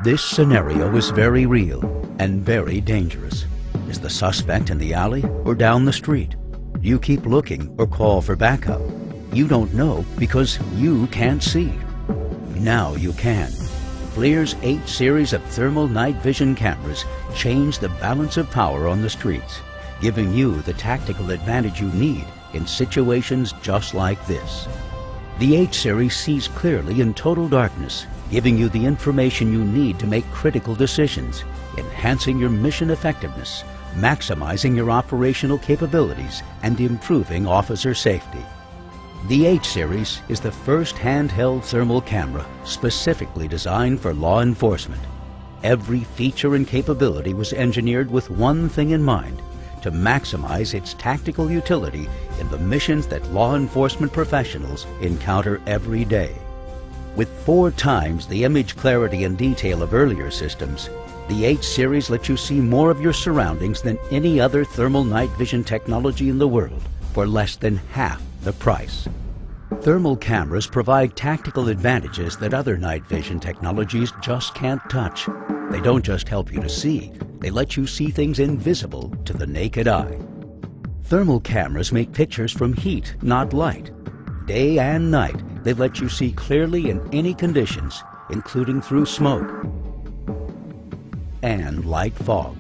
This scenario is very real and very dangerous. Is the suspect in the alley or down the street? Do you keep looking or call for backup? You don't know because you can't see. Now you can. FLIR's 8 series of thermal night vision cameras change the balance of power on the streets, giving you the tactical advantage you need in situations just like this. The 8 series sees clearly in total darkness, giving you the information you need to make critical decisions, enhancing your mission effectiveness, maximizing your operational capabilities, and improving officer safety. The 8 series is the first handheld thermal camera specifically designed for law enforcement. Every feature and capability was engineered with one thing in mind: to maximize its tactical utility in the missions that law enforcement professionals encounter every day. With 4 times the image clarity and detail of earlier systems, the 8 series lets you see more of your surroundings than any other thermal night vision technology in the world for less than half the price. Thermal cameras provide tactical advantages that other night vision technologies just can't touch. They don't just help you to see, they let you see things invisible to the naked eye. Thermal cameras make pictures from heat, not light. Day and night, they let you see clearly in any conditions, including through smoke and light fog.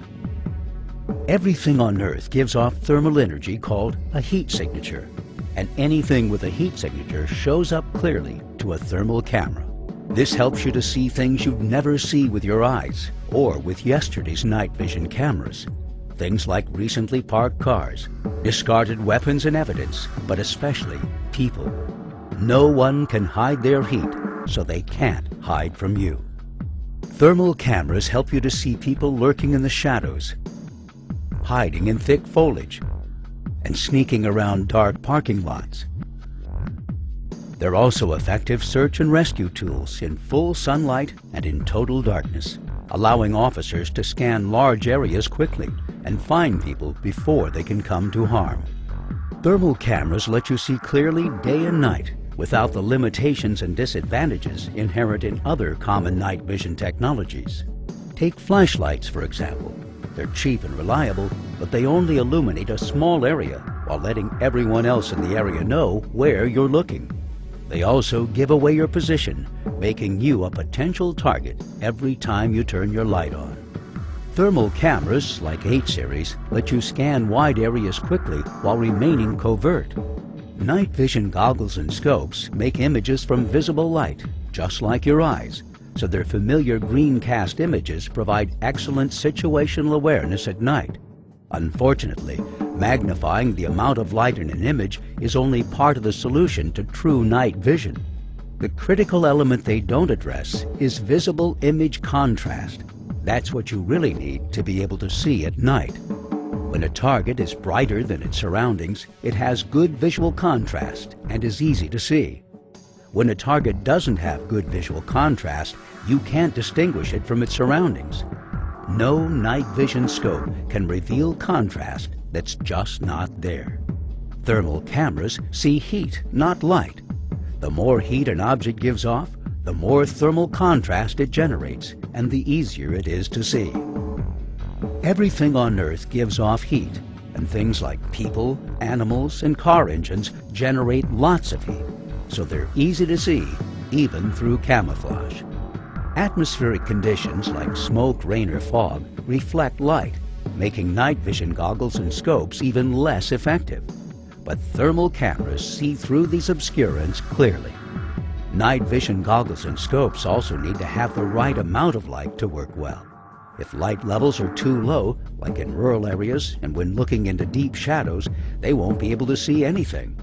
Everything on Earth gives off thermal energy called a heat signature, and anything with a heat signature shows up clearly to a thermal camera. This helps you to see things you'd never see with your eyes or with yesterday's night vision cameras. Things like recently parked cars, discarded weapons and evidence, but especially people. No one can hide their heat, so they can't hide from you. Thermal cameras help you to see people lurking in the shadows, hiding in thick foliage, and sneaking around dark parking lots. They're also effective search and rescue tools in full sunlight and in total darkness, allowing officers to scan large areas quickly and find people before they can come to harm. Thermal cameras let you see clearly day and night without the limitations and disadvantages inherent in other common night vision technologies. Take flashlights, for example. They're cheap and reliable, but they only illuminate a small area while letting everyone else in the area know where you're looking. They also give away your position, making you a potential target every time you turn your light on. Thermal cameras, like 8 series, let you scan wide areas quickly while remaining covert. Night vision goggles and scopes make images from visible light, just like your eyes, so their familiar green cast images provide excellent situational awareness at night. Unfortunately, magnifying the amount of light in an image is only part of the solution to true night vision. The critical element they don't address is visible image contrast. That's what you really need to be able to see at night. When a target is brighter than its surroundings, it has good visual contrast and is easy to see. When a target doesn't have good visual contrast, you can't distinguish it from its surroundings. No night vision scope can reveal contrast that's just not there. Thermal cameras see heat, not light. The more heat an object gives off, the more thermal contrast it generates, and the easier it is to see. Everything on Earth gives off heat, and things like people, animals, and car engines generate lots of heat, so they're easy to see, even through camouflage. Atmospheric conditions like smoke, rain, or fog reflect light, making night vision goggles and scopes even less effective. But thermal cameras see through these obscurants clearly. Night vision goggles and scopes also need to have the right amount of light to work well. If light levels are too low, like in rural areas and when looking into deep shadows, they won't be able to see anything.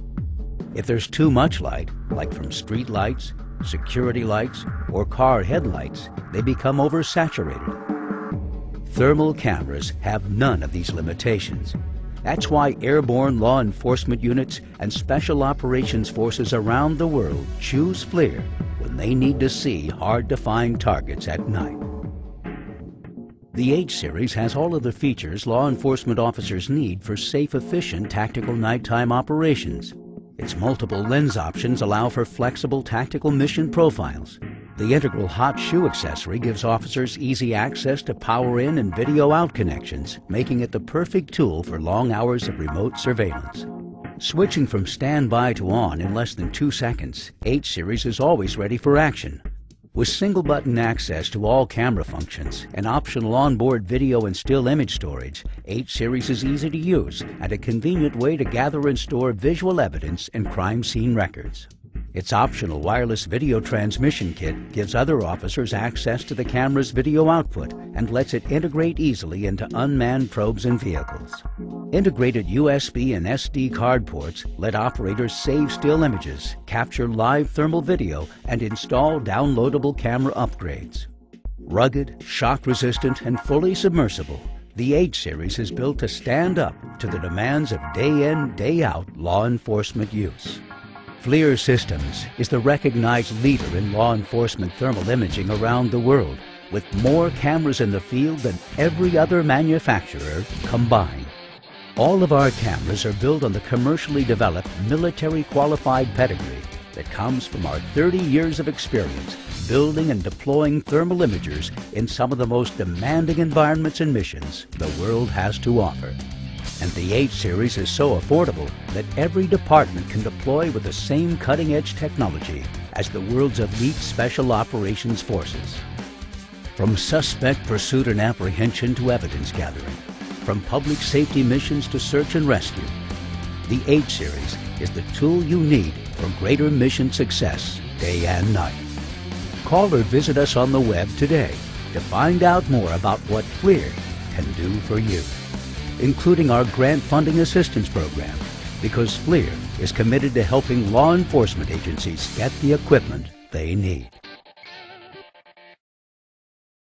If there's too much light, like from street lights, security lights, or car headlights, they become oversaturated. Thermal cameras have none of these limitations. That's why airborne law enforcement units and special operations forces around the world choose FLIR when they need to see hard-to-find targets at night. The 8 series has all of the features law enforcement officers need for safe, efficient tactical nighttime operations. Its multiple lens options allow for flexible tactical mission profiles. The integral hot shoe accessory gives officers easy access to power in and video out connections, making it the perfect tool for long hours of remote surveillance. Switching from standby to on in less than 2 seconds, H Series is always ready for action. With single-button access to all camera functions and optional onboard video and still image storage, H Series is easy to use and a convenient way to gather and store visual evidence and crime scene records. Its optional wireless video transmission kit gives other officers access to the camera's video output and lets it integrate easily into unmanned probes and vehicles. Integrated USB and SD card ports let operators save still images, capture live thermal video, and install downloadable camera upgrades. Rugged, shock-resistant, and fully submersible, the H Series is built to stand up to the demands of day-in, day-out law enforcement use. FLIR Systems is the recognized leader in law enforcement thermal imaging around the world, with more cameras in the field than every other manufacturer combined. All of our cameras are built on the commercially developed military-qualified pedigree that comes from our 30 years of experience building and deploying thermal imagers in some of the most demanding environments and missions the world has to offer. And the H Series is so affordable that every department can deploy with the same cutting-edge technology as the world's elite special operations forces. From suspect pursuit and apprehension to evidence gathering, from public safety missions to search and rescue, the H Series is the tool you need for greater mission success day and night. Call or visit us on the web today to find out more about what FLIR can do for you, including our grant funding assistance program, because FLIR is committed to helping law enforcement agencies get the equipment they need.